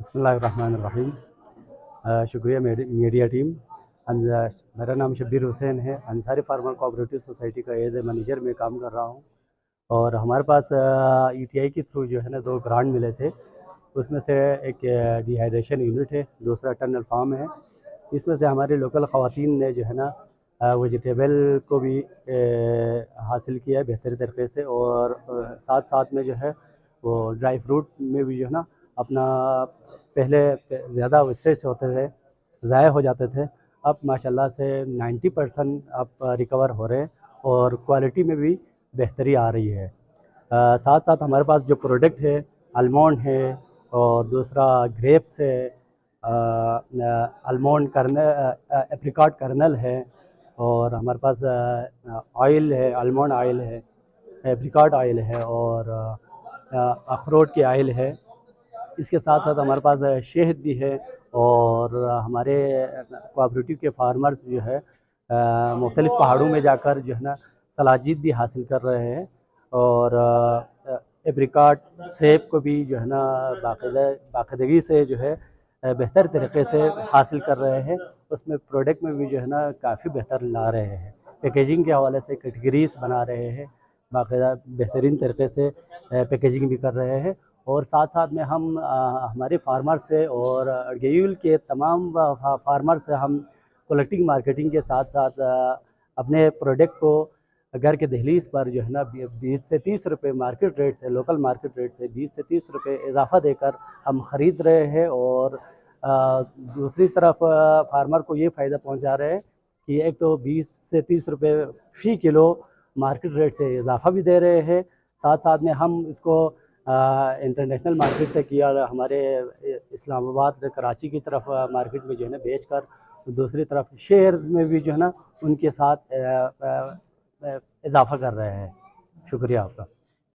बिस्मिल्लाहिर्रहमानिर्रहीम। शुक्रिया media team. मेरा नाम शब्बीर हुसैन है। अंसारी फार्मर कोऑपरेटिव सोसाइटी का एज ए मैनेजर में काम कर रहा हूँ। और हमारे पास ईटीआई के थ्रू जो है ना 2 ग्रांट मिले थे। उसमें से एक डिहाइड्रेशन यूनिट है, दूसरा टनल फार्म है। इसमें से हमारे लोकल ख़वातीन ने जो है ना वेजिटेबल को भी हासिल किया है बेहतर तरीके से, और साथ साथ में जो है वो ड्राई फ्रूट में भी जो है ना अपना पहले ज़्यादा वेस्टेज होते थे, ज़ाया हो जाते थे, अब माशाल्लाह से 90% अब रिकवर हो रहे हैं और क्वालिटी में भी बेहतरी आ रही है। साथ साथ हमारे पास जो प्रोडक्ट है, आलमंड है और दूसरा ग्रेप्स है, आलमंड कर्नल, एप्रिकॉट कर्नल है, और हमारे पास ऑयल है, आलमंड ऑयल है, एप्रिकॉट ऑयल है और अखरोट की ऑयल है। इसके साथ साथ हमारे पास शहद भी है। और हमारे कोऑपरेटिव के फार्मर्स जो है मुख्तलिफ़ पहाड़ों में जाकर जो है ना सलाजीत भी हासिल कर रहे हैं, और एप्रिकॉट सेब को भी जो है ना बाकायदगी से जो है बेहतर तरीके से हासिल कर रहे हैं। उसमें प्रोडक्ट में भी जो है ना काफ़ी बेहतर ला रहे हैं। पैकेजिंग के हवाले से कैटेगरीज बना रहे हैं, बाकायदा बेहतरीन तरीके से पैकेजिंग भी कर रहे हैं। और साथ साथ में हम हमारे फार्मर से और गेयूल के तमाम फार्मर से हम कलेक्टिंग मार्केटिंग के साथ साथ अपने प्रोडक्ट को घर के दहलीज पर जो है ना 20 से 30 रुपये मार्केट रेट से, लोकल मार्केट रेट से 20 से 30 रुपये इजाफ़ा देकर हम ख़रीद रहे हैं। और दूसरी तरफ फार्मर को ये फ़ायदा पहुंचा रहे हैं कि एक तो 20 से 30 रुपये फ़ी किलो मार्केट रेट से इजाफ़ा भी दे रहे हैं, साथ साथ में हम इसको इंटरनेशनल मार्केट तक किया, हमारे इस्लामाबाद कराची की तरफ मार्केट में जो है ना बेच कर, दूसरी तरफ शहर में भी जो है ना उनके साथ इजाफ़ा कर रहे हैं। शुक्रिया आपका।